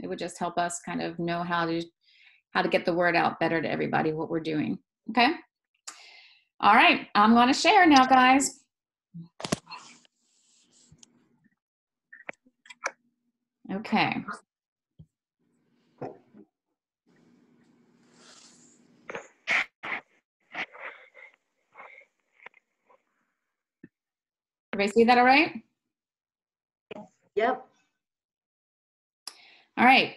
It would just help us kind of know how to get the word out better to everybody what we're doing. Okay. All right. I'm going to share now, guys. Okay. Everybody see that all right? Yep. All right.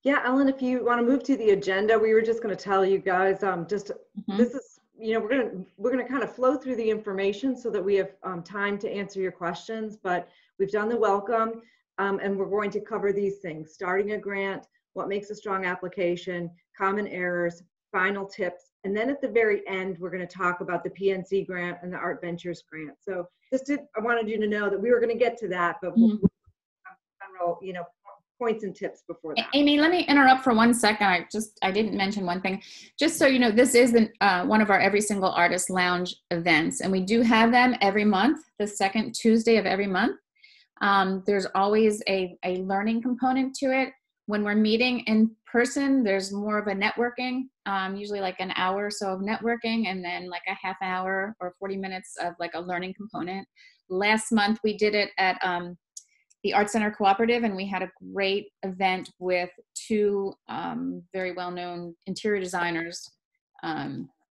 Yeah, Ellen, if you want to move to the agenda, we were just going to tell you guys, this is, you know, we're gonna kind of flow through the information so that we have time to answer your questions, but we've done the welcome, and we're going to cover these things: starting a grant, what makes a strong application, common errors, final tips, and then at the very end, we're going to talk about the PNC grant and the Art Ventures grant. So I wanted you to know that we were going to get to that, but we'll general, you know, points and tips before that. Amy, let me interrupt for 1 second. I didn't mention one thing. Just so you know, this is one of our Every Single Artist Lounge events, and we do have them every month, the second Tuesday of every month. There's always a learning component to it. When we're meeting in person, there's more of a networking, usually like an hour or so of networking, and then like a half hour or 40 minutes of like a learning component. Last month, we did it at the Art Center Cooperative, and we had a great event with two very well-known interior designers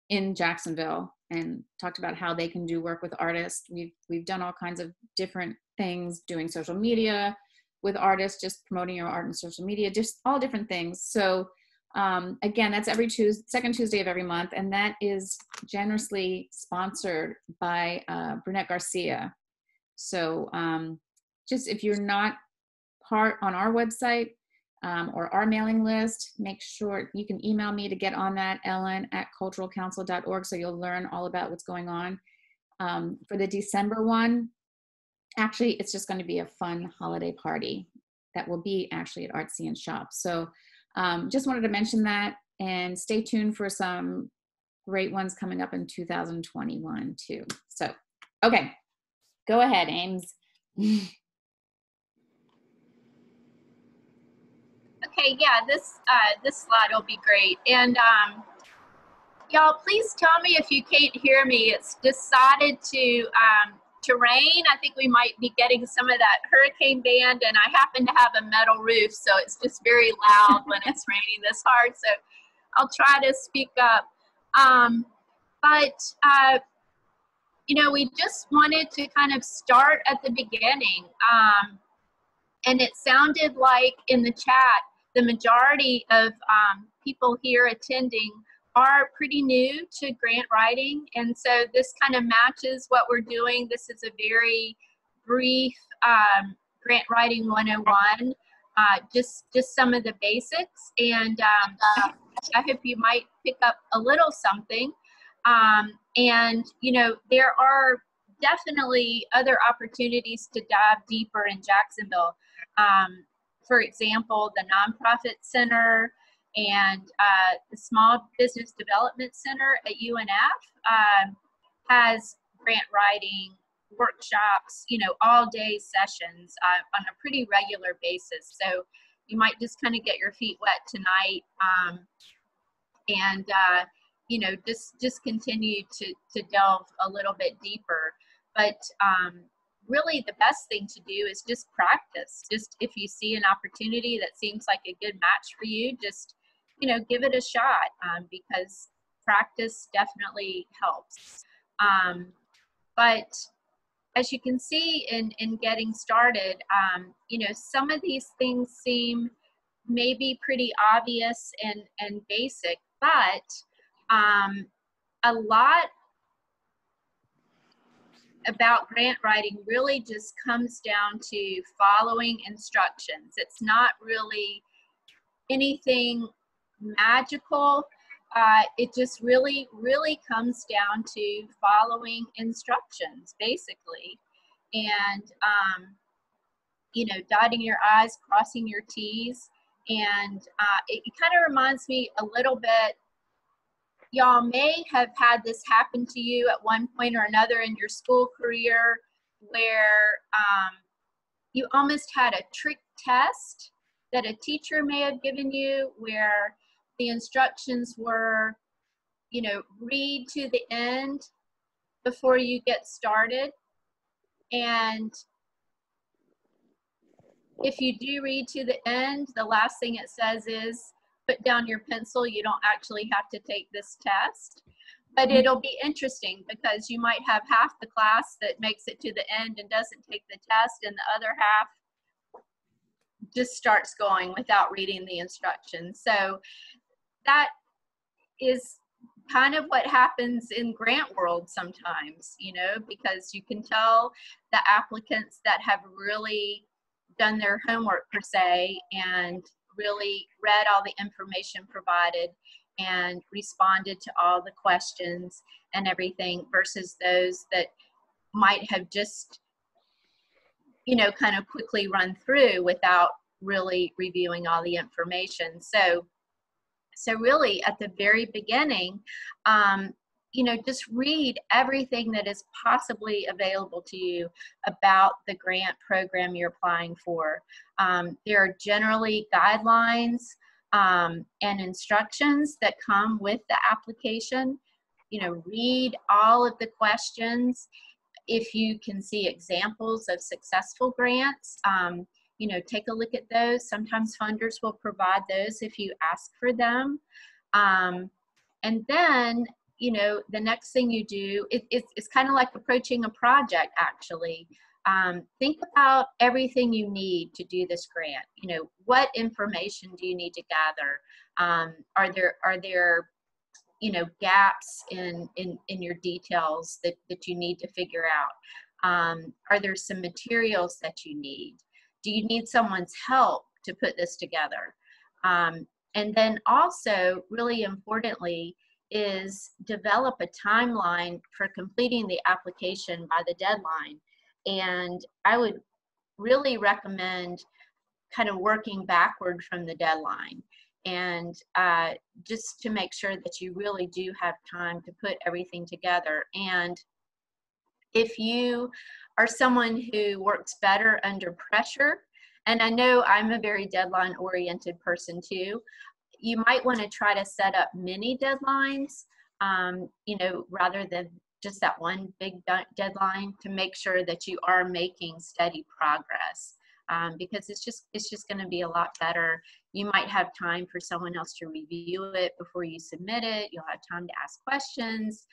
in Jacksonville, and talked about how they can do work with artists. We've done all kinds of different things, doing social media with artists, just promoting your art on social media, just all different things. So again, that's every second Tuesday of every month, and that is generously sponsored by Brunette Garcia. So just if you're not part on our website or our mailing list, make sure you can email me to get on that, ellen@culturalcouncil.org, so you'll learn all about what's going on. For the December one, actually, it's just going to be a fun holiday party that will be actually at Artsy and Shop. So just wanted to mention that, and stay tuned for some great ones coming up in 2021 too. So, okay, go ahead, Ames. Okay, yeah, this slide will be great. And y'all, please tell me if you can't hear me. It's decided to rain. I think we might be getting some of that hurricane band, and I happen to have a metal roof, so it's just very loud when it's raining this hard. So I'll try to speak up. You know, we just wanted to kind of start at the beginning. And it sounded like in the chat, the majority of people here attending are pretty new to grant writing. And so this kind of matches what we're doing. This is a very brief grant writing 101, just some of the basics. And I hope you might pick up a little something. And, you know, there are definitely other opportunities to dive deeper in Jacksonville. For example, the Nonprofit Center and the Small Business Development Center at UNF has grant writing workshops, you know, all-day sessions on a pretty regular basis. So you might just kind of get your feet wet tonight, and you know, just continue to delve a little bit deeper. But really the best thing to do is just practice. Just if you see an opportunity that seems like a good match for you, just, you know, give it a shot, because practice definitely helps. But as you can see in getting started, you know, some of these things seem maybe pretty obvious and basic, but a lot about grant writing really just comes down to following instructions. It's not really anything magical. It just really comes down to following instructions, basically. And, you know, dotting your I's, crossing your T's. And it kind of reminds me a little bit, y'all may have had this happen to you at one point or another in your school career, where you almost had a trick test that a teacher may have given you, where the instructions were, you know, read to the end before you get started. And if you do read to the end, the last thing it says is put down your pencil. You don't actually have to take this test. But it'll be interesting because you might have half the class that makes it to the end and doesn't take the test, and the other half just starts going without reading the instructions. So that is kind of what happens in grant world sometimes, you know, because you can tell the applicants that have really done their homework per se and really read all the information provided and responded to all the questions and everything, versus those that might have just, you know, kind of quickly run through without really reviewing all the information. So really at the very beginning, you know, just read everything that is possibly available to you about the grant program you're applying for. There are generally guidelines and instructions that come with the application. You know, read all of the questions. If you can see examples of successful grants, you know, take a look at those. Sometimes funders will provide those if you ask for them. And then, you know, the next thing you do, it's kind of like approaching a project, actually. Think about everything you need to do this grant. You know, what information do you need to gather? Are there you know, gaps in your details that you need to figure out? Are there some materials that you need? Do you need someone's help to put this together? And then also, really importantly, is develop a timeline for completing the application by the deadline. And I would really recommend kind of working backward from the deadline, and just to make sure that you really do have time to put everything together. And if you are someone who works better under pressure, and I know I'm a very deadline oriented person too, you might want to try to set up mini deadlines, you know, rather than just that one big deadline, to make sure that you are making steady progress. Because it's just going to be a lot better. You might have time for someone else to review it before you submit it. You'll have time to ask questions,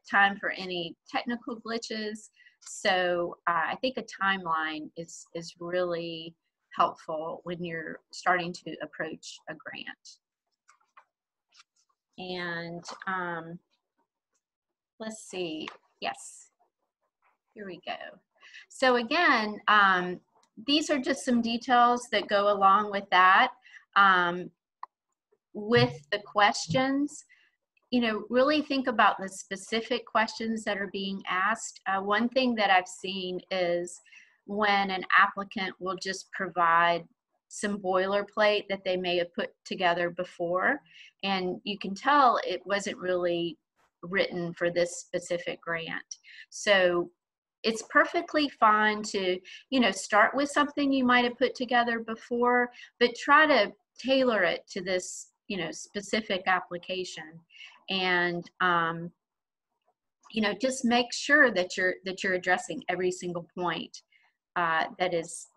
time for any technical glitches. So I think a timeline is really helpful when you're starting to approach a grant. And let's see. Yes, here we go. So again, these are just some details that go along with that. With the questions, you know, really think about the specific questions that are being asked. One thing that I've seen is when an applicant will just provide some boilerplate that they may have put together before, and you can tell it wasn't really written for this specific grant. So it's perfectly fine to, you know, start with something you might have put together before, but try to tailor it to this, you know, specific application. And you know, just make sure that you're addressing every single point that is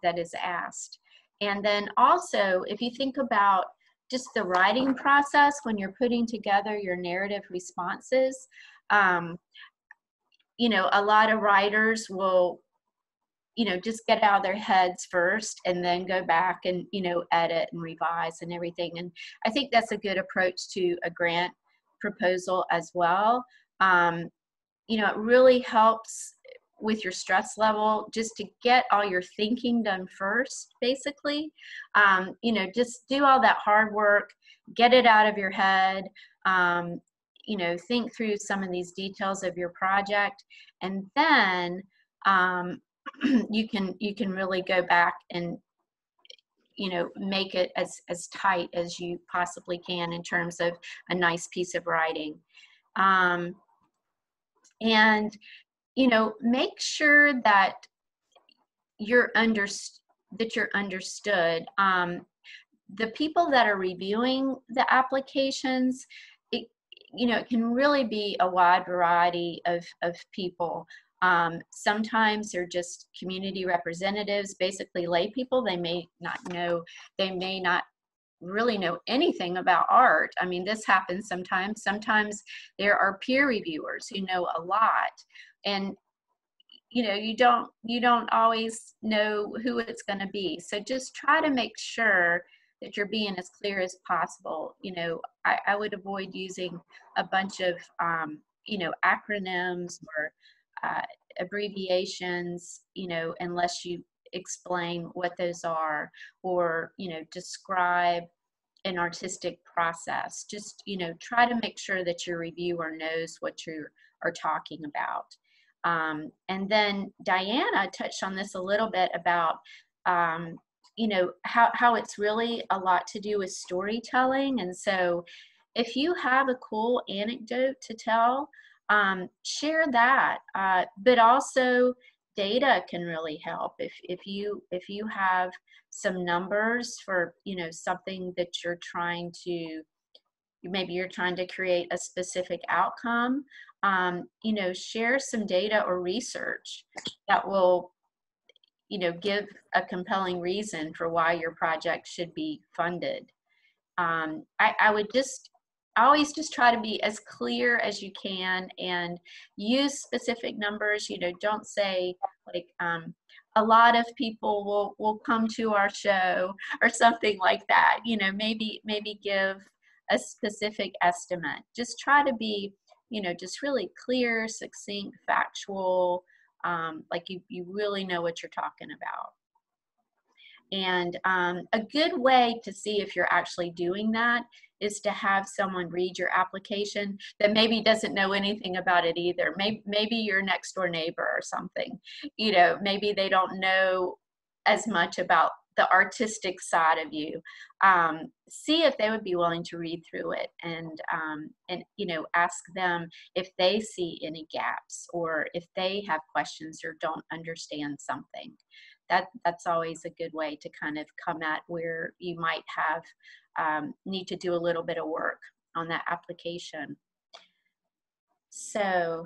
asked. And then also, if you think about just the writing process when you're putting together your narrative responses, you know, a lot of writers will, you know, just get out of their heads first and then go back and, you know, edit and revise and everything. And I think that's a good approach to a grant proposal as well. You know, it really helps with your stress level just to get all your thinking done first, basically. You know, just do all that hard work, get it out of your head, you know, think through some of these details of your project, and then you can really go back and, you know, make it as tight as you possibly can in terms of a nice piece of writing. And, you know, make sure that you're understood. The people that are reviewing the applications, it can really be a wide variety of people. Sometimes they're just community representatives, basically lay people. They may not really know anything about art. I mean, this happens sometimes. Sometimes there are peer reviewers who know a lot, and you don't always know who it's going to be. So just try to make sure that you're being as clear as possible. I would avoid using a bunch of acronyms or abbreviations, unless you explain what those are, or describe an artistic process. Just try to make sure that your reviewer knows what you are talking about. And then Diana touched on this a little bit about how it's really a lot to do with storytelling. And so if you have a cool anecdote to tell, share that, but also data can really help. If you have some numbers for something that you're trying to, maybe you're trying to create a specific outcome, share some data or research that will give a compelling reason for why your project should be funded. I always just try to be as clear as you can and use specific numbers. Don't say like, a lot of people will come to our show or something like that. Maybe give a specific estimate. Just try to be, just really clear, succinct, factual, like you really know what you're talking about. And a good way to see if you're actually doing that is to have someone read your application that maybe doesn't know anything about it either. Maybe your next door neighbor or something. Maybe they don't know as much about the artistic side of you. See if they would be willing to read through it, and ask them if they see any gaps, or if they have questions or don't understand something. That's always a good way to kind of come at where you might have need to do a little bit of work on that application. So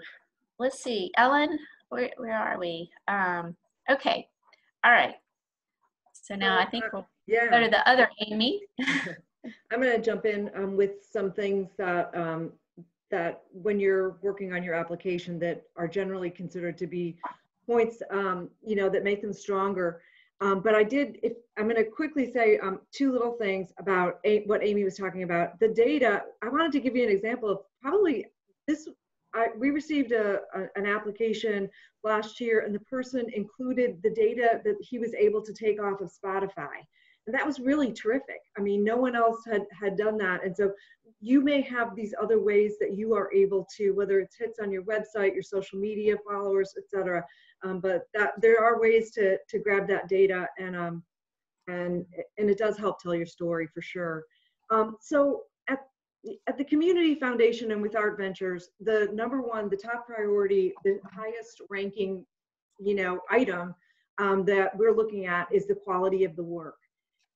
let's see, Ellen, where are we? Okay, all right. So now I think we'll go to the other Amy. I'm going to jump in with some things that when you're working on your application that are generally considered to be points, that make them stronger. But I'm going to quickly say two little things about what Amy was talking about. The data, I wanted to give you an example of probably this. We received an application last year, and the person included the data that he was able to take off of Spotify. And that was really terrific. I mean, no one else had done that. And so you may have these other ways that you are able to, whether it's hits on your website, your social media followers, et cetera. But there are ways to grab that data, and it does help tell your story for sure. So at the Community Foundation and with Art Ventures, the top priority, the highest ranking, item that we're looking at is the quality of the work.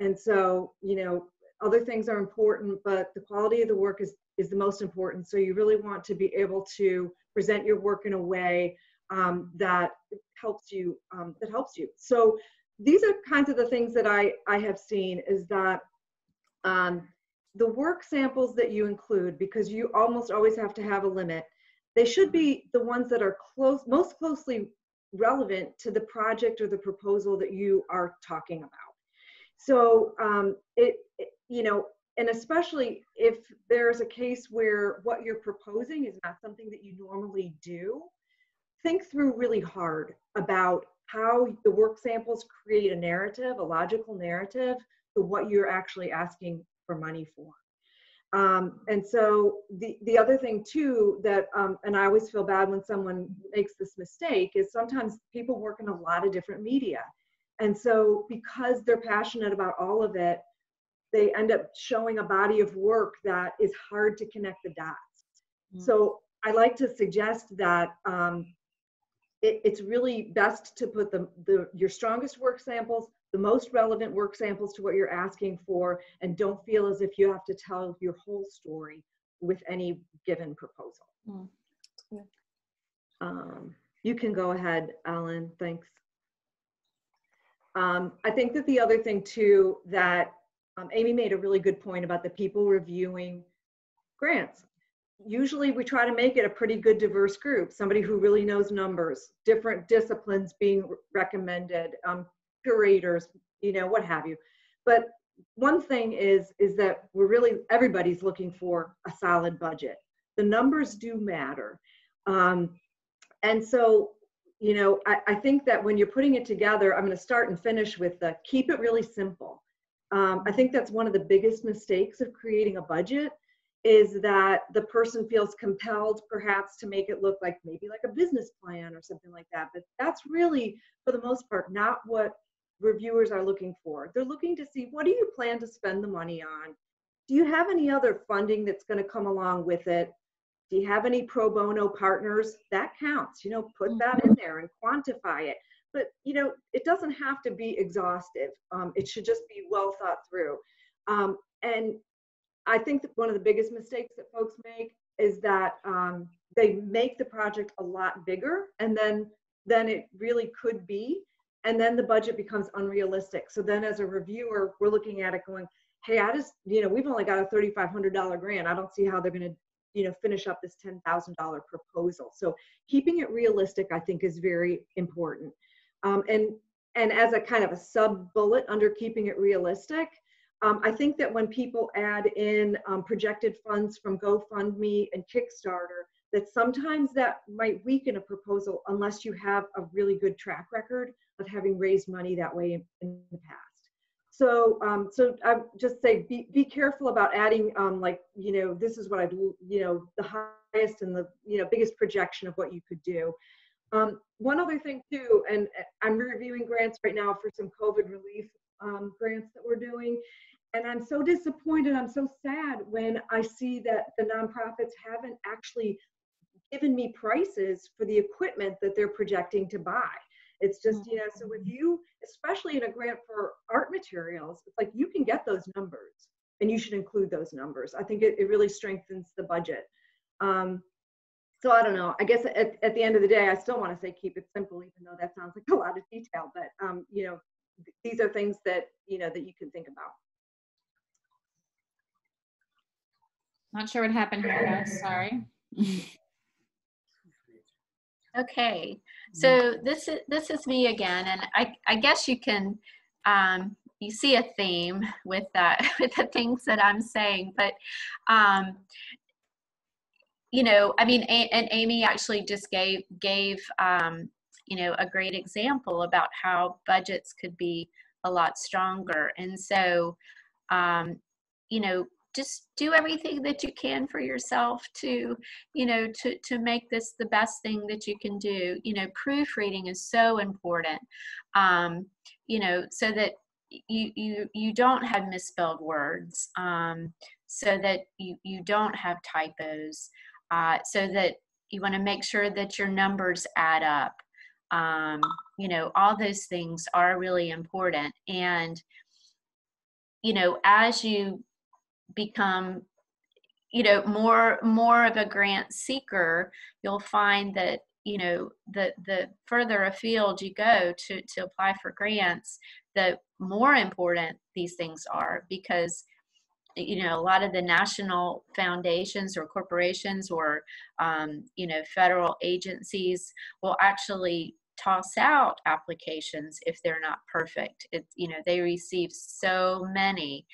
And so, other things are important, but the quality of the work is the most important. So you really want to be able to present your work in a way that helps you. So these are kinds of the things that I have seen is that the work samples that you include, because you almost always have to have a limit, they should be the ones that are most closely relevant to the project or the proposal that you are talking about. So and especially if there's a case where what you're proposing is not something that you normally do, think through really hard about how the work samples create a narrative, a logical narrative to what you're actually asking for money for. And so the other thing too that, and I always feel bad when someone makes this mistake, is sometimes people work in a lot of different media. And so because they're passionate about all of it, they end up showing a body of work that is hard to connect the dots. Mm-hmm. So I like to suggest that it's really best to put your strongest work samples, the most relevant work samples to what you're asking for, and don't feel as if you have to tell your whole story with any given proposal. You can go ahead, Alan, thanks. I think that the other thing too, that Amy made a really good point about the people reviewing grants. Usually we try to make it a pretty good diverse group, somebody who really knows numbers, different disciplines being recommended, curators, you know, what have you. But one thing is that everybody's looking for a solid budget. The numbers do matter. And so, you know, I think that when you're putting it together, I'm going to start and finish with keep it really simple. I think that's one of the biggest mistakes of creating a budget, is that the person feels compelled perhaps to make it look like maybe like a business plan or something like that. But that's really, for the most part, not what reviewers are looking for. They're looking to see, what do you plan to spend the money on? Do you have any other funding that's going to come along with it? Do you have any pro bono partners? That counts, you know, put that in there and quantify it. But, you know, it doesn't have to be exhaustive. It should just be well thought through. And I think that one of the biggest mistakes that folks make is that they make the project a lot bigger and then it really could be, and then the budget becomes unrealistic. So then as a reviewer, we're looking at it going, hey, you know, we've only got a $3,500 grant. I don't see how they're going to, you know, finish up this $10,000 proposal. So keeping it realistic, I think, is very important. And as a kind of a sub bullet under keeping it realistic, I think that when people add in projected funds from GoFundMe and Kickstarter, that sometimes that might weaken a proposal unless you have a really good track record of having raised money that way in the past. So, I just say be careful about adding like, you know, this is what I'd, you know, the highest and the, you know, biggest projection of what you could do. One other thing too, and I'm reviewing grants right now for some COVID relief grants that we're doing. And I'm so disappointed, I'm so sad when I see that the nonprofits haven't actually given me prices for the equipment that they're projecting to buy. It's just, you know, so with you, especially in a grant for art materials, it's like you can get those numbers and you should include those numbers. I think it really strengthens the budget. So I don't know, I guess at the end of the day, I still want to say keep it simple, even though that sounds like a lot of detail, but you know, these are things that, you know, that you can think about. Not sure what happened here, guys. Sorry. Okay, so this is me again, and I guess you can you see a theme with that with the things that I'm saying, but you know, I mean, and Amy actually just gave you know, a great example about how budgets could be a lot stronger, and so you know, just do everything that you can for yourself to, you know, to make this the best thing that you can do. You know, proofreading is so important, you know, so that you don't have misspelled words, so that you don't have typos, so that you want to make sure that your numbers add up. You know, all those things are really important. And, you know, as you become, you know, more of a grant seeker, you'll find that, you know, the further afield you go to apply for grants, the more important these things are, because, you know, a lot of the national foundations or corporations or you know, federal agencies will actually toss out applications if they're not perfect. You know, they receive so many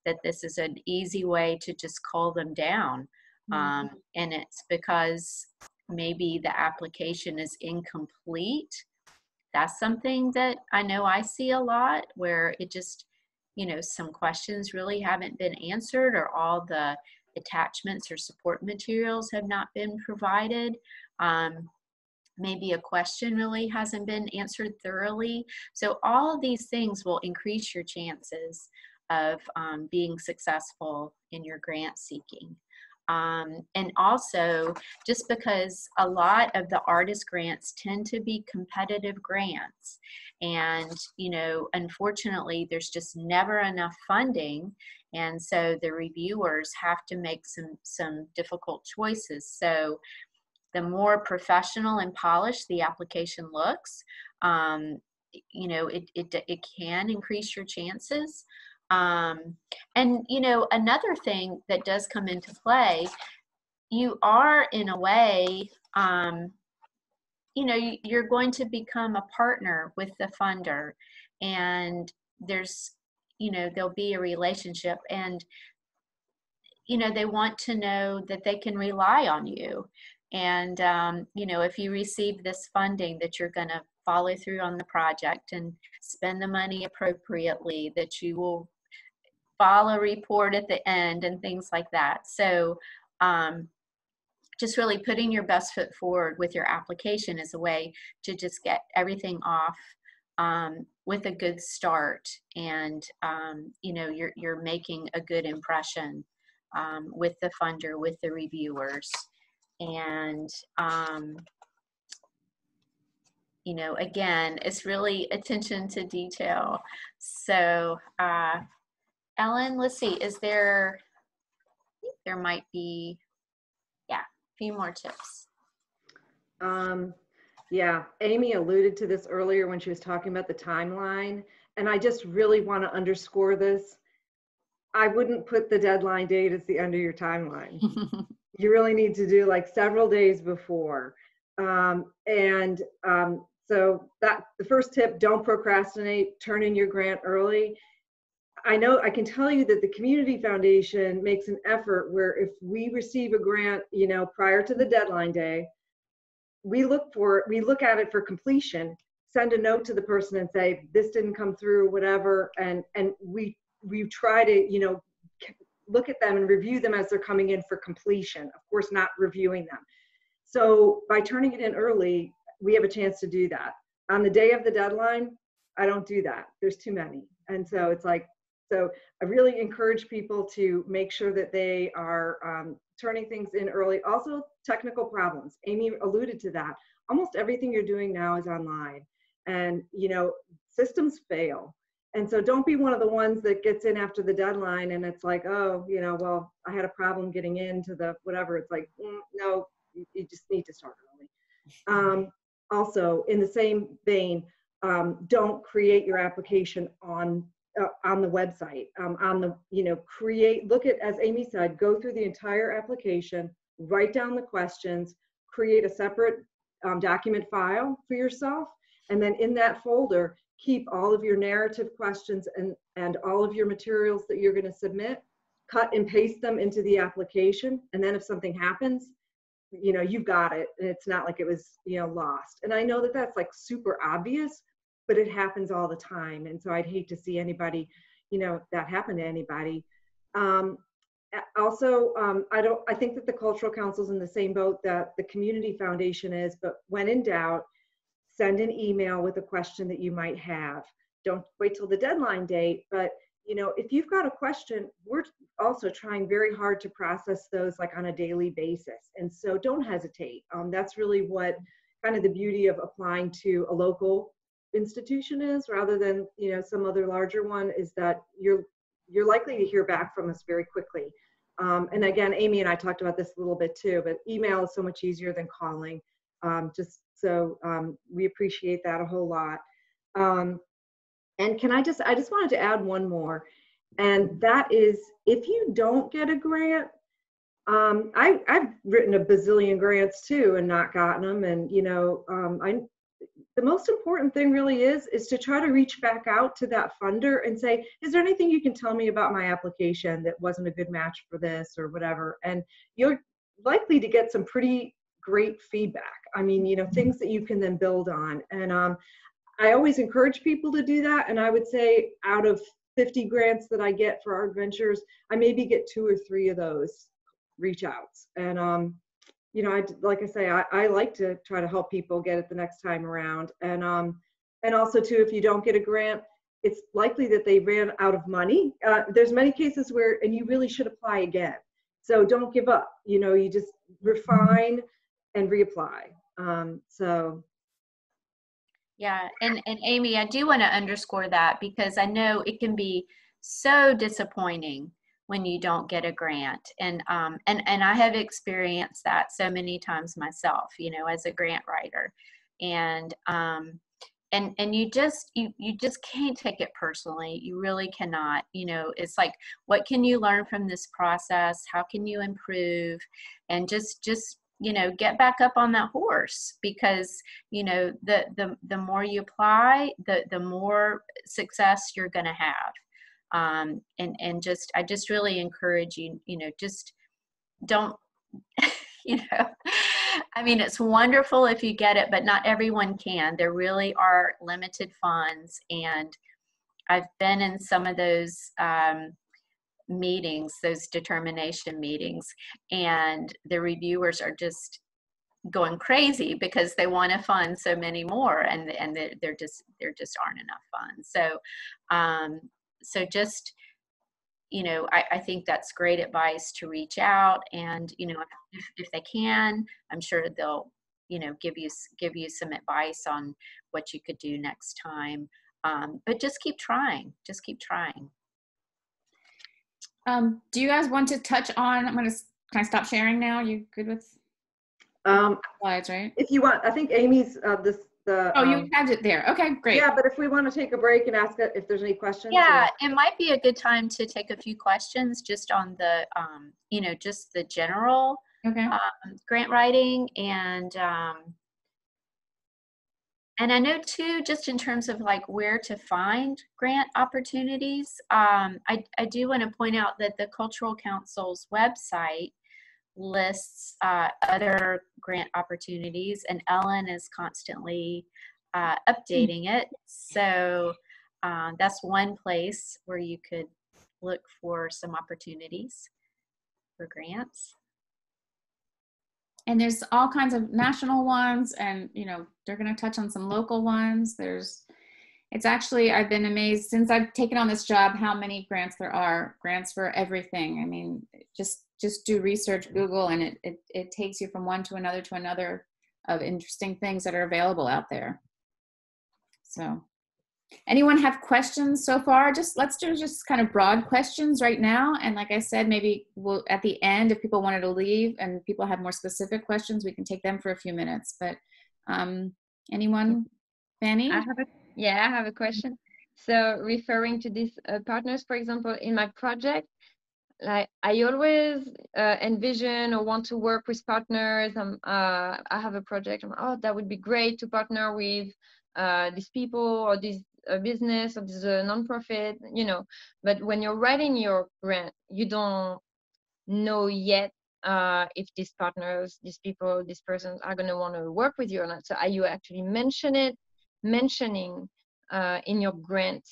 that this is an easy way to just call them down. And it's because maybe the application is incomplete. That's something that I know I see a lot, where it just, you know, some questions really haven't been answered, or all the attachments or support materials have not been provided. Maybe a question really hasn't been answered thoroughly. So all of these things will increase your chances of being successful in your grant seeking. And also, just because a lot of the artist grants tend to be competitive grants, and unfortunately, there's just never enough funding, and so the reviewers have to make some difficult choices. So the more professional and polished the application looks, it can increase your chances. And another thing that does come into play, you are in a way, you're going to become a partner with the funder, and there'll be a relationship, and they want to know that they can rely on you. And, if you receive this funding, that you're going to follow through on the project and spend the money appropriately, that you will file a report at the end and things like that. So just really putting your best foot forward with your application is a way to just get everything off with a good start. And, you're making a good impression with the funder, with the reviewers. And, again, it's really attention to detail. So, Ellen, let's see, I think there might be, a few more tips. Yeah, Amy alluded to this earlier when she was talking about the timeline, and I just really want to underscore this. I wouldn't put the deadline date as the end of your timeline. You really need to do like several days before. So that the first tip, don't procrastinate, turn in your grant early. I can tell you that the Community Foundation makes an effort where if we receive a grant, prior to the deadline day, we look at it for completion, send a note to the person and say, this didn't come through, whatever. And we try to, look at them and review them as they're coming in for completion, of course, not reviewing them. So by turning it in early, we have a chance to do that. On the day of the deadline, I don't do that. There's too many. And so it's like, so I really encourage people to make sure that they are turning things in early. Also, technical problems. Amy alluded to that. Almost everything you're doing now is online. And, systems fail. And so don't be one of the ones that gets in after the deadline and it's like, oh, well, I had a problem getting into the whatever. It's like, no, you just need to start early. Also, in the same vein, don't create your application on the website. Look at, as Amy said, go through the entire application, write down the questions, create a separate document file for yourself, and then in that folder, keep all of your narrative questions and all of your materials that you're going to submit, cut and paste them into the application. And then if something happens, you've got it. And it's not like it was, lost. And I know that that's like super obvious, but it happens all the time. And so I'd hate to see anybody, that happen to anybody. Also, I think that the Cultural Council's in the same boat that the Community Foundation is, but when in doubt, send an email with a question that you might have. Don't wait till the deadline date, but if you've got a question, we're also trying very hard to process those like on a daily basis. And so don't hesitate. That's really what kind of the beauty of applying to a local institution is, rather than, some other larger one, is that you're likely to hear back from us very quickly. And again, Amy and I talked about this a little bit too, but email is so much easier than calling. So we appreciate that a whole lot. And I just wanted to add one more, and that is, if you don't get a grant, I've written a bazillion grants too and not gotten them. And, the most important thing really is to try to reach back out to that funder and say, is there anything you can tell me about my application that wasn't a good match for this or whatever? And you're likely to get some pretty great feedback. I mean, things that you can then build on. And I always encourage people to do that. And I would say out of 50 grants that I get for Art Ventures, I maybe get 2 or 3 of those reach outs. And, like I say, I like to try to help people get it the next time around. And also too, if you don't get a grant, it's likely that they ran out of money. There's many cases where, and you really should apply again. So don't give up. You just refine and reapply. So. Yeah, and Amy, I do want to underscore that because I know it can be so disappointing when you don't get a grant, and I have experienced that so many times myself, as a grant writer, and you just can't take it personally. You really cannot. It's like, what can you learn from this process? How can you improve? And just get back up on that horse, because the more you apply, the more success you're going to have. I just really encourage you, just don't, I mean, it's wonderful if you get it, but not everyone can. There really are limited funds, and I've been in some of those meetings, those determination meetings, and the reviewers are just going crazy because they want to fund so many more, and there just aren't enough funds. So just, I think that's great advice to reach out, and if they can, I'm sure they'll give you some advice on what you could do next time. But just keep trying. Do you guys want to touch on, can I stop sharing now? You good with slides, right? If you want, I think Amy's you had it there. Okay, great. Yeah, but if we want to take a break and ask if there's any questions. Yeah, it might be a good time to take a few questions just on the, just the general grant writing, and I know too, just in terms of like where to find grant opportunities, I do want to point out that the Cultural Council's website lists other grant opportunities, and Ellen is constantly updating it. So that's one place where you could look for some opportunities for grants. And there's all kinds of national ones, and they're going to touch on some local ones. It's actually, I've been amazed since I've taken on this job how many grants there are, grants for everything. I mean, just do research, Google, and it takes you from one to another of interesting things that are available out there. So anyone have questions so far? Let's do just kind of broad questions right now. And like I said, maybe we'll, at the end, if people wanted to leave and people have more specific questions, we can take them for a few minutes. But anyone? Fanny? I have a question. So referring to these partners, for example, in my project, like I always envision or want to work with partners. I have a project. That would be great to partner with these people or this business or this nonprofit, But when you're writing your grant, you don't know yet if these partners, these people, these persons are going to want to work with you or not. So are you actually mentioning in your grant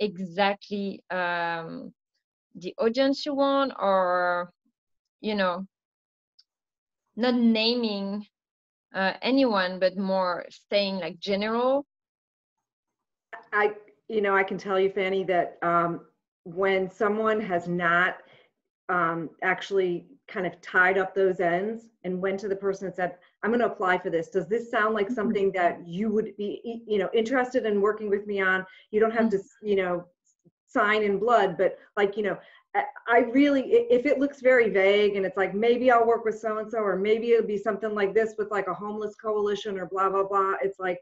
exactly the audience you want, or not naming anyone, but more staying like general? I can tell you, Fanny, that when someone has not actually kind of tied up those ends and went to the person and said, I'm going to apply for this. Does this sound like something that you would be, interested in working with me on? You don't have to, sign in blood, but like, I really, if it looks very vague and it's like, maybe I'll work with so-and-so, or maybe it'll be something like this with like a homeless coalition or blah, blah, blah. It's like,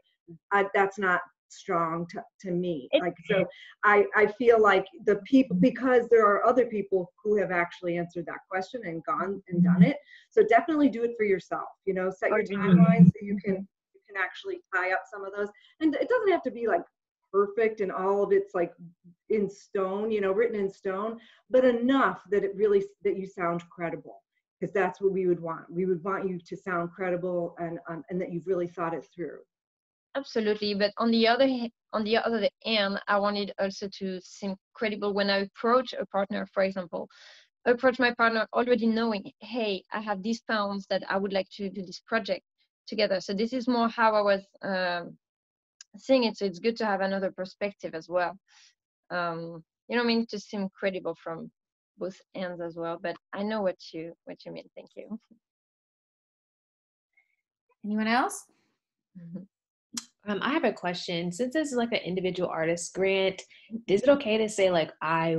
that's not strong to me. Like, so I feel like the people, because there are other people who have actually answered that question and gone and done it. So definitely do it for yourself, set your timeline so you can actually tie up some of those. And it doesn't have to be like perfect and all of it's like in stone, written in stone, but enough that that you sound credible, because that's what we would want. We would want you to sound credible and that you've really thought it through. Absolutely, but on the other hand, I wanted also to seem credible when I approach a partner. For example, approach my partner already knowing, hey, I have these funds that I would like to do this project together. So this is more how I was seeing it. So it's good to have another perspective as well. To seem credible from both ends as well. But I know what you mean. Thank you. Anyone else? I have a question. Since this is like an individual artist grant, is it okay to say like I,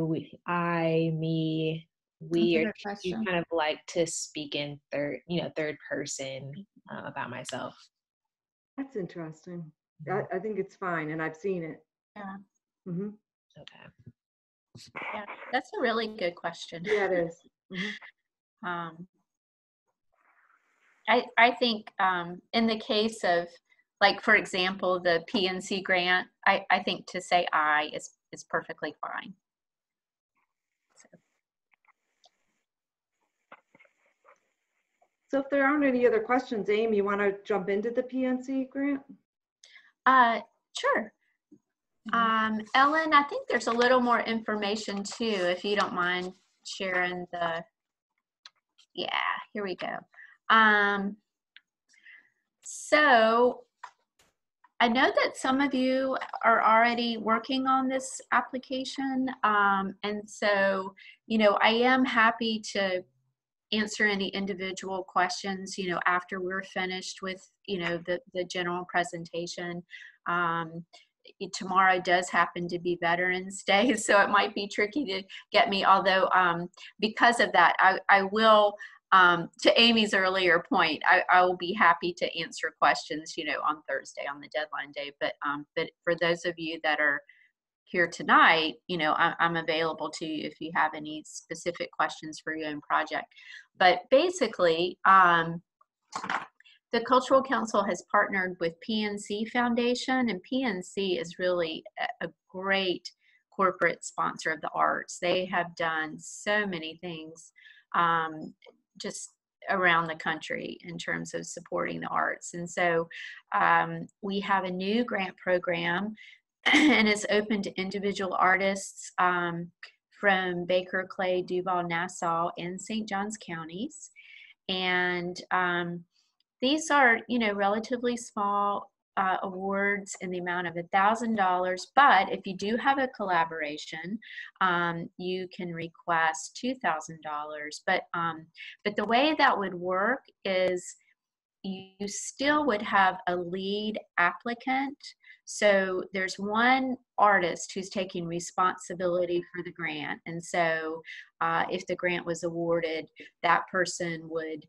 me, we, or do you kind of like to speak in third person about myself? That's interesting. I think it's fine, and I've seen it. Yeah. Mm-hmm. Okay. Yeah, that's a really good question. Yeah, it is. Mm-hmm. I think in the case of, like, for example, the PNC grant, I think to say I is perfectly fine. So if there aren't any other questions, Amy, you want to jump into the PNC grant? Sure. Ellen, I think there's a little more information too, if you don't mind sharing the, yeah, here we go. So I know that some of you are already working on this application. And so, I am happy to answer any individual questions, after we're finished with, the general presentation. Tomorrow does happen to be Veterans Day, so it might be tricky to get me, although because of that, I will, to Amy's earlier point, I will be happy to answer questions, on Thursday on the deadline day. But for those of you that are here tonight, I'm available to you if you have any specific questions for your own project. But basically, the Cultural Council has partnered with PNC Foundation, and PNC is really a great corporate sponsor of the arts. They have done so many things just around the country in terms of supporting the arts. And so we have a new grant program, and it's open to individual artists from Baker, Clay, Duval, Nassau, and St. Johns counties. And these are, relatively small awards in the amount of $1,000. But if you do have a collaboration, you can request $2,000. But the way that would work is you still would have a lead applicant. So there's one artist who's taking responsibility for the grant. And so if the grant was awarded, that person would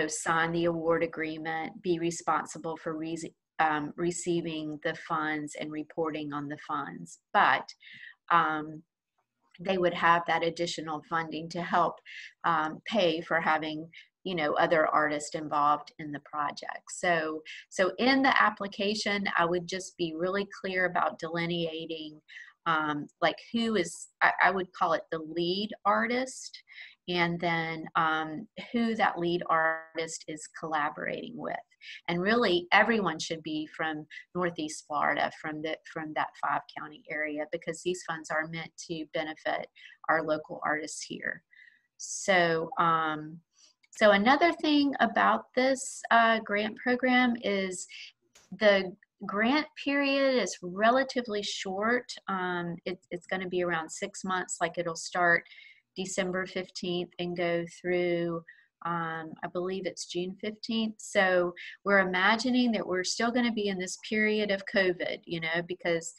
sign the award agreement, be responsible for receiving the funds and reporting on the funds. But they would have that additional funding to help pay for having other artists involved in the project. So in the application, I would just be really clear about delineating like who is, I would call it the lead artist, and then who that lead artist is collaborating with. And really everyone should be from Northeast Florida, from that 5-county area, because these funds are meant to benefit our local artists here. So so another thing about this grant program is the grant period is relatively short. It's going to be around 6 months. Like, it'll start December 15th and go through, I believe it's June 15th. So we're imagining that we're still going to be in this period of COVID, because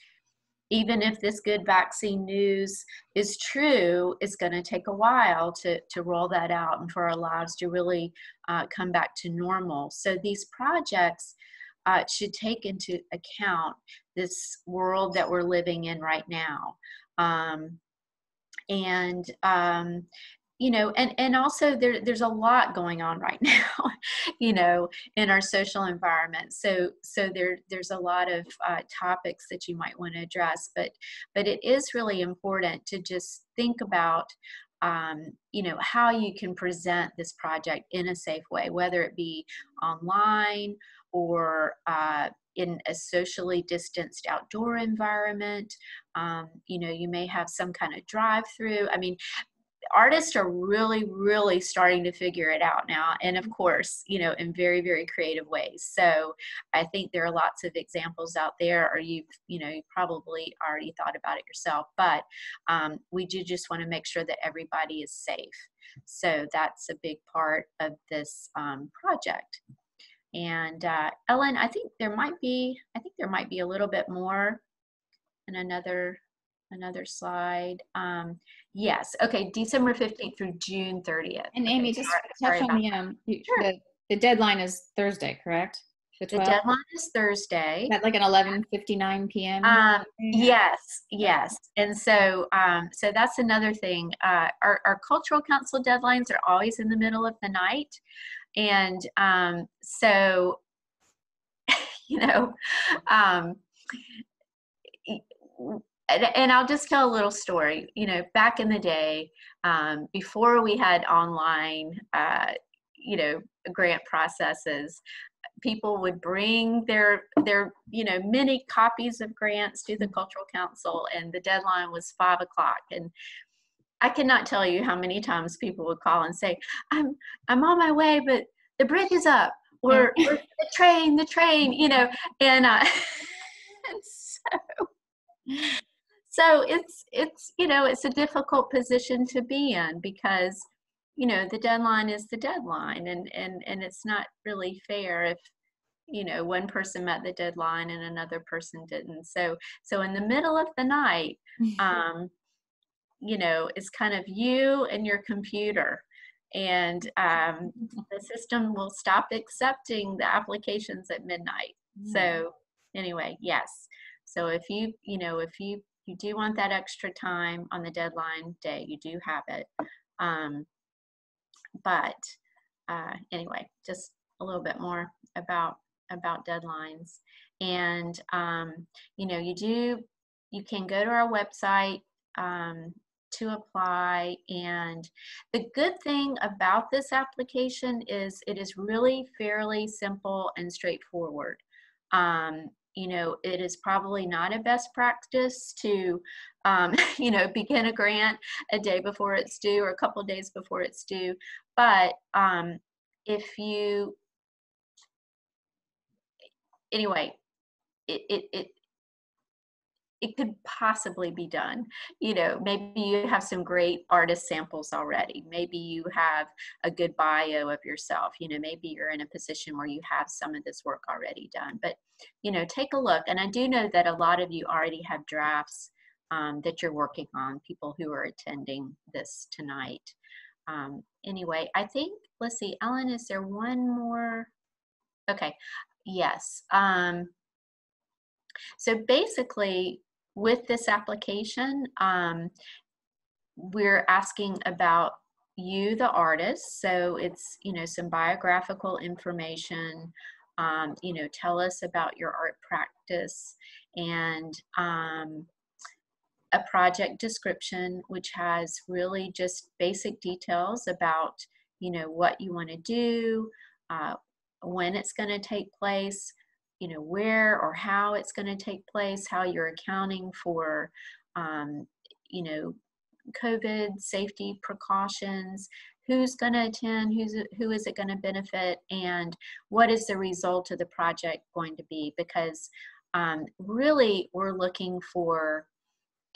even if this good vaccine news is true, it's going to take a while to roll that out and for our lives to really come back to normal. So these projects should take into account this world that we're living in right now. And also there's a lot going on right now, in our social environment. So there's a lot of topics that you might want to address, but it is really important to just think about, how you can present this project in a safe way, whether it be online or in a socially distanced outdoor environment. You may have some kind of drive-through. I mean, artists are really, really starting to figure it out now. And of course, you know, in very, very creative ways. So I think there are lots of examples out there, or you probably already thought about it yourself, but we do just want to make sure that everybody is safe. So that's a big part of this project. And Ellen, I think there might be a little bit more in another slide. Yes, okay, December 15th through June 30th. And Amy, okay, just sorry touch on the deadline is Thursday, correct? The deadline is Thursday. Is that like an 11:59 p.m.? Yes. And so so that's another thing. Our cultural council deadlines are always in the middle of the night. And so, you know, and I'll just tell a little story. You know, back in the day, before we had online, you know, grant processes, people would bring their many copies of grants to the cultural council, and the deadline was 5 o'clock. And I cannot tell you how many times people would call and say, I'm on my way, but the bridge is up, or the train, you know, and and so it's you know, it's a difficult position to be in, because you know, the deadline is the deadline, and it's not really fair if, you know, one person met the deadline and another person didn't. So in the middle of the night, you know, it's kind of you and your computer, and the system will stop accepting the applications at midnight. So anyway, yes. So if you do want that extra time on the deadline day, you do have it. But anyway, just a little bit more about deadlines. And you know, you can go to our website to apply. And the good thing about this application is it is really fairly simple and straightforward. You know, it is probably not a best practice to, you know, begin a grant a day before it's due or a couple of days before it's due. But anyway, it could possibly be done. You know, maybe you have some great artist samples already. Maybe you have a good bio of yourself. You know, maybe you're in a position where you have some of this work already done. But, you know, take a look. And I do know that a lot of you already have drafts that you're working on, people who are attending this tonight. Anyway, I think, let's see, Ellen, is there one more? Okay, yes. So basically, with this application, we're asking about you, the artist. So it's, you know, some biographical information, you know, tell us about your art practice, and a project description, which has really just basic details about, you know, what you want to do, when it's going to take place, you know, where or how it's going to take place, how you're accounting for, you know, COVID safety precautions, who's going to attend, who is it going to benefit, and what is the result of the project going to be? Because really we're looking for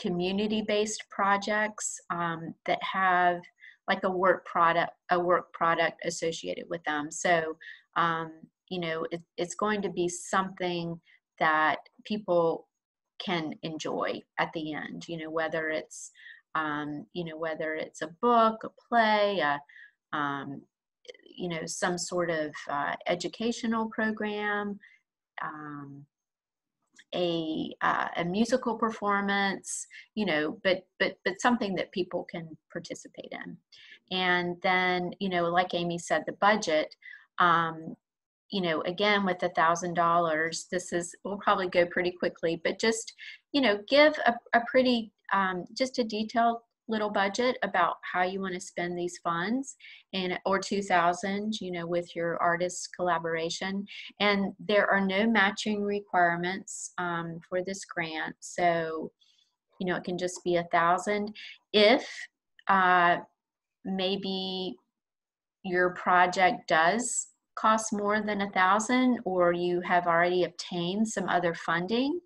community-based projects that have like a work product associated with them. So you know, it's going to be something that people can enjoy at the end, you know, whether it's a book, a play, you know, some sort of educational program, a musical performance, you know, but something that people can participate in. And then, you know, like Amy said, the budget, you know, again, with $1,000, will probably go pretty quickly, but just, you know, give a pretty, just a detailed little budget about how you want to spend these funds, or 2,000, you know, with your artist collaboration. And there are no matching requirements for this grant. So, you know, it can just be 1,000. If maybe your project does cost more than $1,000, or you have already obtained some other funding,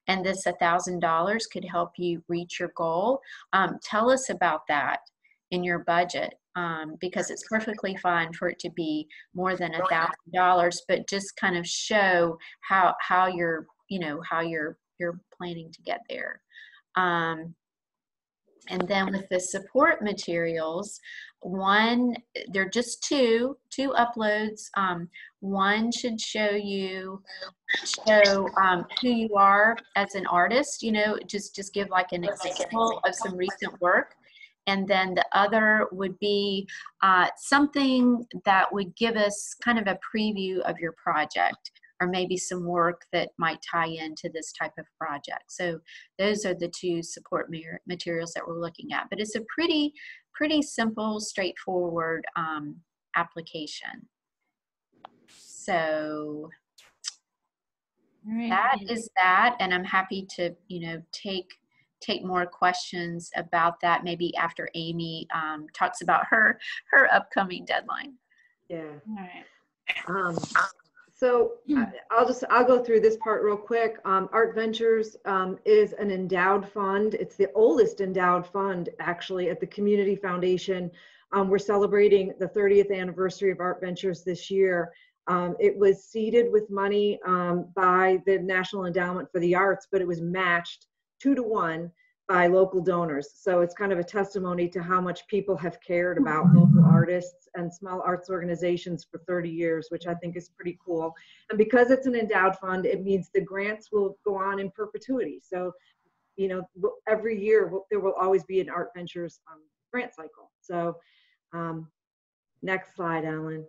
and this $1,000 could help you reach your goal. Tell us about that in your budget, because it's perfectly fine for it to be more than $1,000, but just kind of show how you're, you know, how you're planning to get there. And then with the support materials, they're just two uploads. One should show who you are as an artist, you know, just give like an example of some recent work. And then the other would be something that would give us kind of a preview of your project, or maybe some work that might tie into this type of project. So those are the two support materials that we're looking at. But it's a pretty simple, straightforward application. So that is that, and I'm happy to, you know, take more questions about that maybe after Amy talks about her upcoming deadline. Yeah. All right. So I'll go through this part real quick. Art Ventures is an endowed fund. It's the oldest endowed fund actually at the Community Foundation. We're celebrating the 30th anniversary of Art Ventures this year. It was seeded with money by the National Endowment for the Arts, but it was matched 2-to-1 by local donors. So it's kind of a testimony to how much people have cared about local artists and small arts organizations for 30 years, which I think is pretty cool. And because it's an endowed fund, it means the grants will go on in perpetuity. So, you know, every year there will always be an Art Ventures grant cycle. So next slide, Ellen.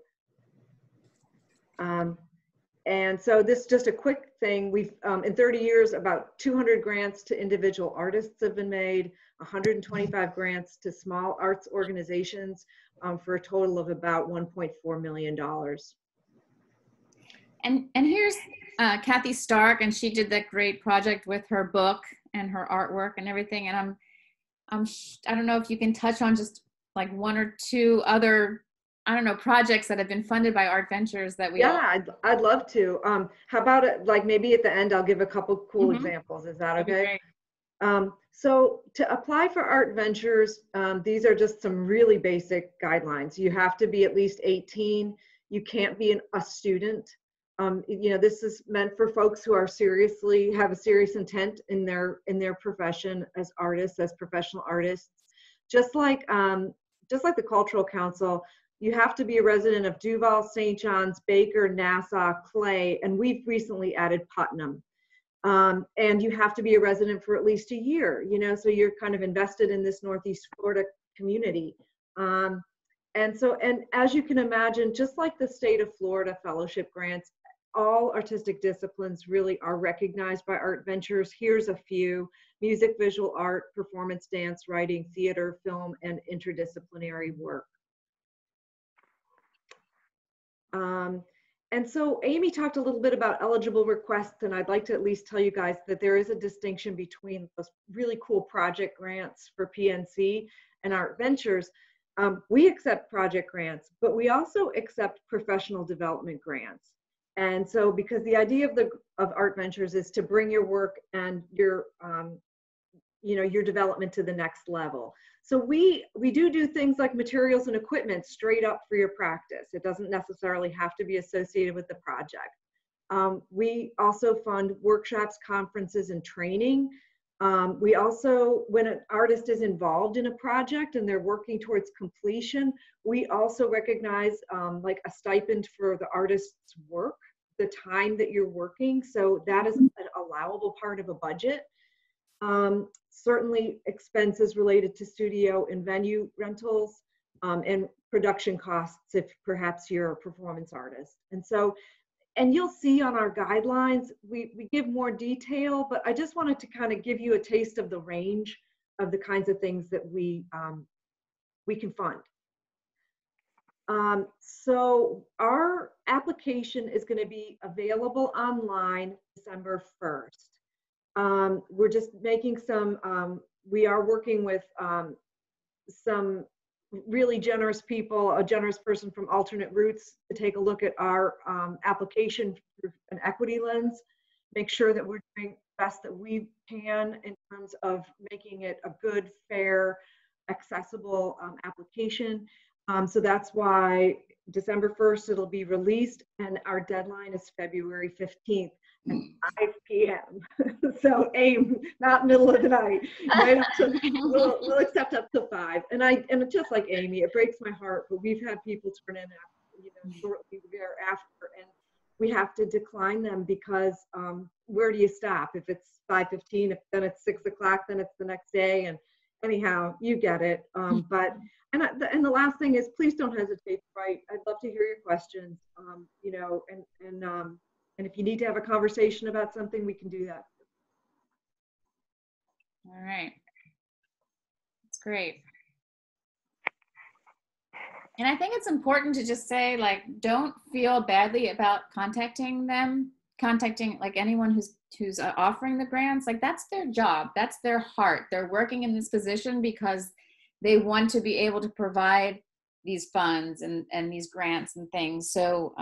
And so this is just a quick thing. We've, in 30 years, about 200 grants to individual artists have been made, 125 grants to small arts organizations for a total of about $1.4 million. And here's Kathy Stark, and she did that great project with her book and her artwork and everything. And I don't know if you can touch on just like one or two other, I don't know, projects that have been funded by Art Ventures that we. Yeah, I'd love to. How about it? Like maybe at the end, I'll give a couple cool examples. Is that okay? So to apply for Art Ventures, these are just some really basic guidelines. You have to be at least 18. You can't be a student. You know, this is meant for folks who are have a serious intent in their profession as artists, as professional artists. Just like the Cultural Council, you have to be a resident of Duval, St. John's, Baker, Nassau, Clay, and we've recently added Putnam. And you have to be a resident for at least a year, you know, so you're kind of invested in this Northeast Florida community. And as you can imagine, just like the state of Florida fellowship grants, all artistic disciplines really are recognized by Art Ventures. Here's a few: music, visual art, performance, dance, writing, theater, film, and interdisciplinary work. And so Amy talked a little bit about eligible requests, and I'd like to at least tell you guys that there is a distinction between those really cool project grants for PNC and Art Ventures. We accept project grants, but we also accept professional development grants. And so because the idea of Art Ventures is to bring your work and your development to the next level. So we do things like materials and equipment straight up for your practice. It doesn't necessarily have to be associated with the project. We also fund workshops, conferences, and training. We also, when an artist is involved in a project and they're working towards completion, we also recognize like a stipend for the artist's work, the time that you're working. So that is an allowable part of a budget. Certainly expenses related to studio and venue rentals, and production costs if perhaps you're a performance artist. And so, and you'll see on our guidelines, we give more detail, but I just wanted to kind of give you a taste of the range of the kinds of things that we can fund. So our application is going to be available online December 1st. We're just making some, we are working with some really generous people, a generous person from Alternate Routes to take a look at our application through an equity lens, make sure that we're doing the best that we can in terms of making it a good, fair, accessible application. So that's why December 1st, it'll be released, and our deadline is February 15th at 5 p.m. So aim, not middle of the night. Right up to, we'll accept up to 5. And just like Amy, it breaks my heart, but we've had people turn in after, shortly thereafter, and we have to decline them because where do you stop? If it's 5:15, then it's 6 o'clock, then it's the next day, and anyhow, you get it. But and the last thing is, please don't hesitate to write. I'd love to hear your questions. And if you need to have a conversation about something, we can do that. All right. That's great. And I think it's important to just say, like, don't feel badly about contacting like anyone who's offering the grants. Like, that's their job. That's their heart. They're working in this position because they want to be able to provide these funds and these grants and things. So,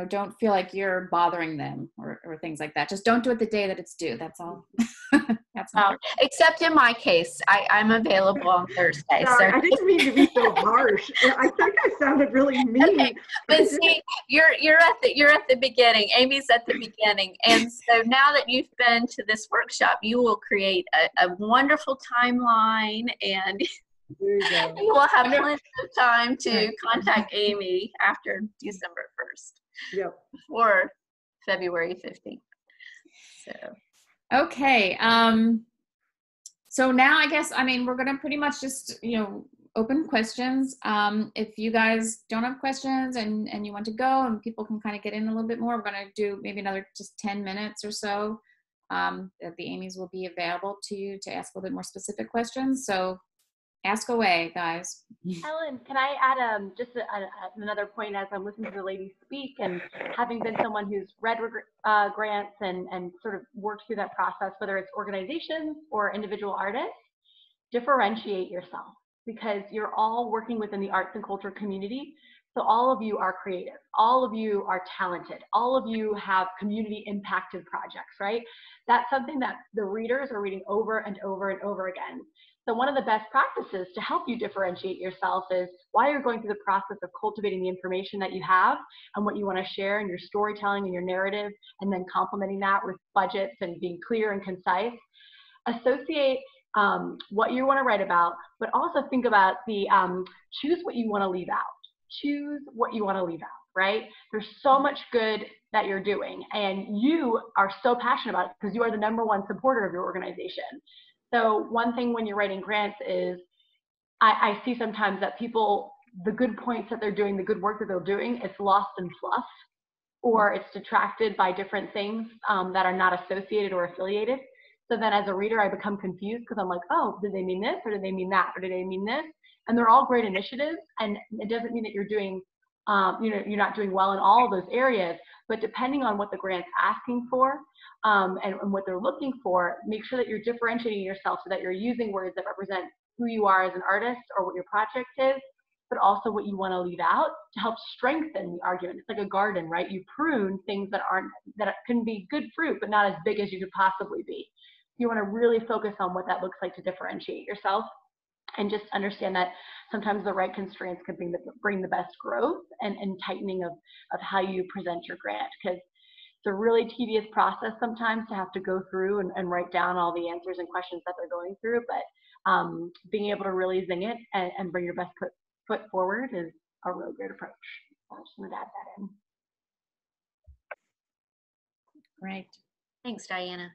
don't feel like you're bothering them or things like that. Just don't do it the day that it's due. That's all. That's all. Except in my case, I'm available on Thursday. Sorry, So I didn't mean to be so harsh. I think I sounded really mean. okay. But see, you're at the beginning. Amy's at the beginning, and so now that you've been to this workshop, you will create a wonderful timeline, and you will have plenty of time to contact Amy after December 1st. Yep. Or February 15th. So. Okay. So now I guess, we're going to pretty much just, open questions. If you guys don't have questions and you want to go and people can kind of get in a little bit more, we're going to do maybe another just 10 minutes or so. That the Amy's will be available to you to ask a little bit more specific questions. So ask away, guys. Ellen, can I add just another point as I'm listening to the ladies speak, and having been someone who's read grants and sort of worked through that process, whether it's organizations or individual artists, differentiate yourself, because you're all working within the arts and culture community. So all of you are creative, all of you are talented, all of you have community impacted projects, right? That's something that the readers are reading over and over and over again. So one of the best practices to help you differentiate yourself is, while you're going through the process of cultivating the information that you have and what you want to share in your storytelling and your narrative, and then complementing that with budgets and being clear and concise, associate what you want to write about, but also think about the choose what you want to leave out. Choose what you want to leave out, right? There's so much good that you're doing, and you are so passionate about it because you are the #1 supporter of your organization. So one thing when you're writing grants is, I see sometimes that people, the good points that they're doing, the good work that they're doing, it's lost in fluff, or it's detracted by different things that are not associated or affiliated. So then as a reader, I become confused because I'm like, oh, did they mean this, or did they mean that, or did they mean this? And they're all great initiatives, and it doesn't mean that you're doing, you're not doing well in all of those areas, but depending on what the grant's asking for and what they're looking for, make sure that you're differentiating yourself so that you're using words that represent who you are as an artist or what your project is, but also what you want to leave out to help strengthen the argument. It's like a garden, right? You prune things that can be good fruit, but not as big as you could possibly be. You want to really focus on what that looks like to differentiate yourself, and just understand that sometimes the right constraints can bring the best growth and tightening of how you present your grant, because it's a really tedious process sometimes to have to go through and write down all the answers and questions that they're going through, but being able to really zing it and bring your best foot forward is a real great approach. I just want to add that in. Great. Thanks, Diana.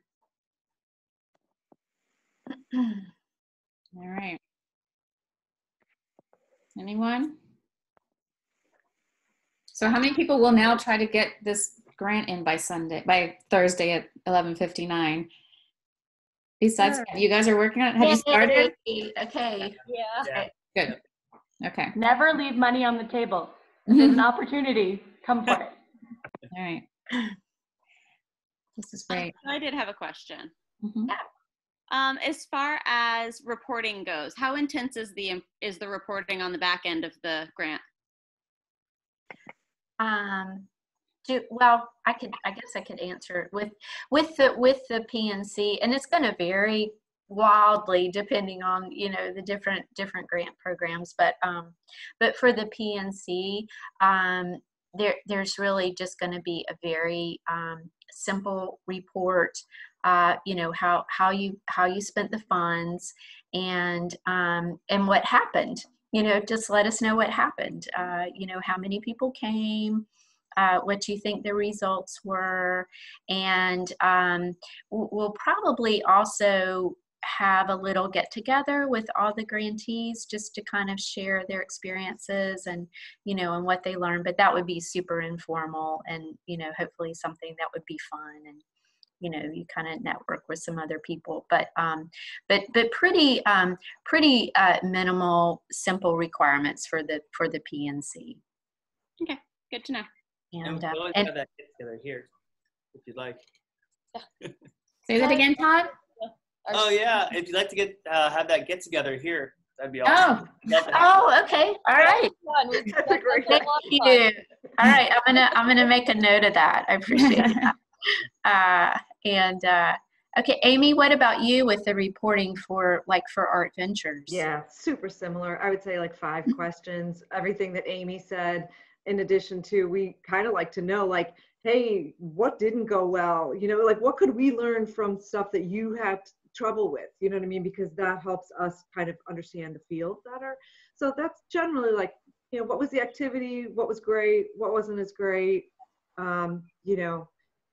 All right. Anyone? So how many people will now try to get this grant in by Thursday at 11:59? Besides, you guys are working on it? Have you started? Okay. Yeah. Good. Okay. Never leave money on the table. If there's an opportunity, come for it. All right. This is great. I did have a question. Mm-hmm. As far as reporting goes, how intense is the reporting on the back end of the grant? Well, I guess I could answer it with the PNC, and it's going to vary wildly depending on the different grant programs, but for the PNC, there's really just going to be a very simple report, how you spent the funds, and what happened. Just let us know what happened. How many people came, what you think the results were, and we'll probably also have a little get together with all the grantees just to kind of share their experiences and and what they learned, but that would be super informal and hopefully something that would be fun, and you kind of network with some other people, but pretty minimal, simple requrequirements for the PNC. Okay, good to know. And we always have that get together here, if you'd like. Say that again, Todd. Oh yeah, if you'd like to get have that get together here, that'd be awesome. Oh, okay, all right. Thank you. All right, I'm gonna make a note of that. I appreciate that. Okay, Amy, what about you with the reporting for Art Ventures? Yeah, super similar. I would say 5 questions. Everything that Amy said. In addition to, we kind of like to know, hey, what didn't go well? What could we learn from stuff that you had trouble with? You know what I mean? Because that helps us kind of understand the field better. So that's generally what was the activity? What was great? What wasn't as great?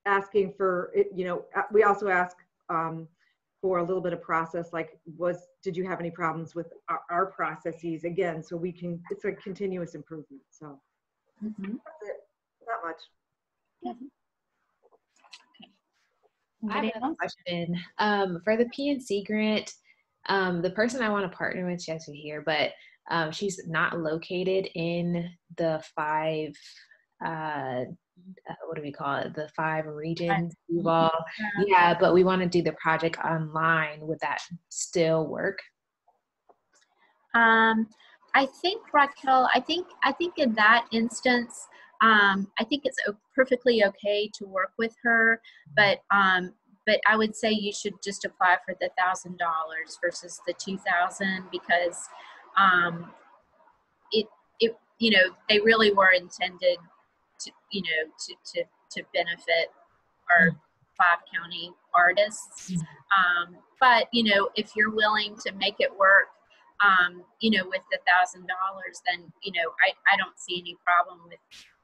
Asking for it. We also ask for a little bit of process, did you have any problems with our processes? Again, so it's a continuous improvement. So. That's it. Not much. I have a question. For the PNC grant, the person I want to partner with, she has to be here, but she's not located in the 5, what do we call it? The 5 regions. Yeah, but we want to do the project online. Would that still work? I think, Raquel, I think in that instance, I think it's perfectly okay to work with her, but I would say you should just apply for the $1,000 versus the $2,000, because they really were intended to benefit our 5 county artists. But if you're willing to make it work, with the $1,000, then, I don't see any problem with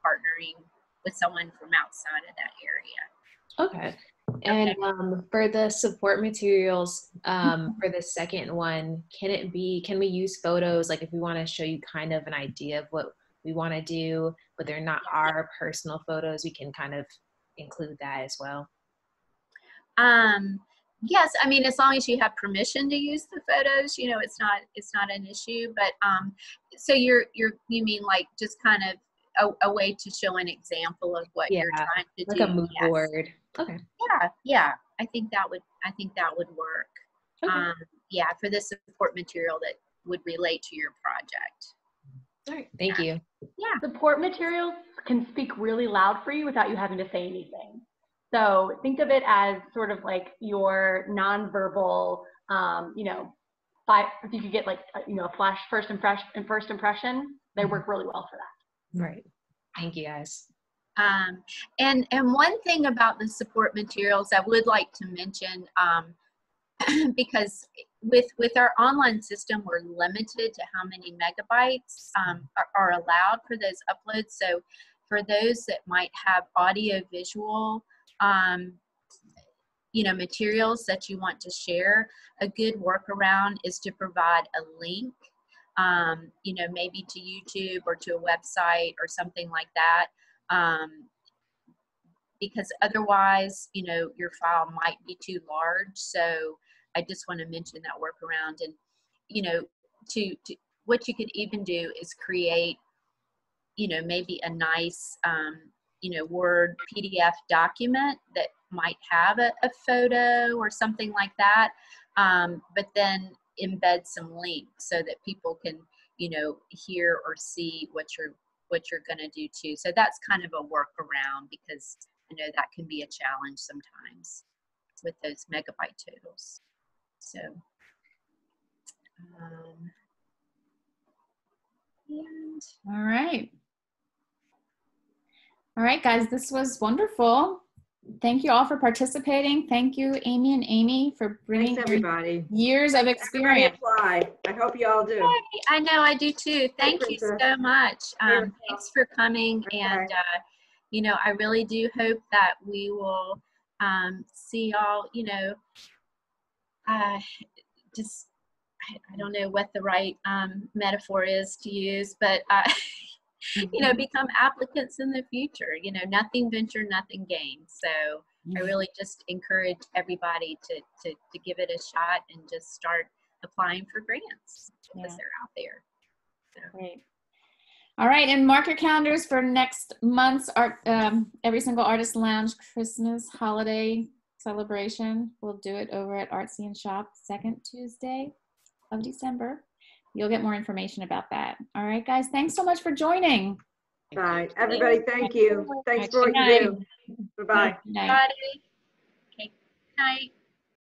partnering with someone from outside of that area. Okay. And for the support materials, for the second one, can we use photos? If we want to show you kind of an idea of what we want to do, but they're not our personal photos, we can kind of include that as well. Yes, I mean, as long as you have permission to use the photos, it's not an issue. But so you mean just kind of a way to show an example of what you're trying to do, like a mood board. Okay. Yeah. I think that would work. Okay. For the support material that would relate to your project. All right. Thank you. Yeah. Support materials can speak really loud for you without you having to say anything. So think of it as sort of your nonverbal, if you could get a flash first impression, they work really well for that. Right. Thank you, guys. And one thing about the support materials I would like to mention, because with our online system, we're limited to how many megabytes are allowed for those uploads. So for those that might have audio visual materials that you want to share, a good workaround is to provide a link, maybe to YouTube or to a website or something like that, because otherwise, your file might be too large. So I just want to mention that workaround. And, to what you could even do is create, maybe a nice, Word PDF document that might have a photo or something like that. but then embed some links so that people can, you know, hear or see what you're going to do too. So that's kind of a workaround, because I know that can be a challenge sometimes with those megabyte totals. So, and All right. All right, guys, this was wonderful. Thank you all for participating. Thank you, Amy and Amy, for bringing Thanks, everybody. years of experience. Everybody apply. I hope you all do. I know, I do too. Thank you so much. Thanks for coming. Okay. And, you know, I really do hope that we will see y'all, you know, just, I don't know what the right metaphor is to use, but, you know, become applicants in the future. You know, nothing venture, nothing gain. So I really just encourage everybody to give it a shot and just start applying for grants because they're out there. So. Great. All right, and mark your calendars for next month's Every Single Artist Lounge Christmas holiday celebration. We'll do it over at Artsy and Shop, second Tuesday of December. You'll get more information about that. All right, guys, thanks so much for joining. Bye. Everybody, thank you. Thanks for what you do. Bye-bye. Good night. Okay. Good night.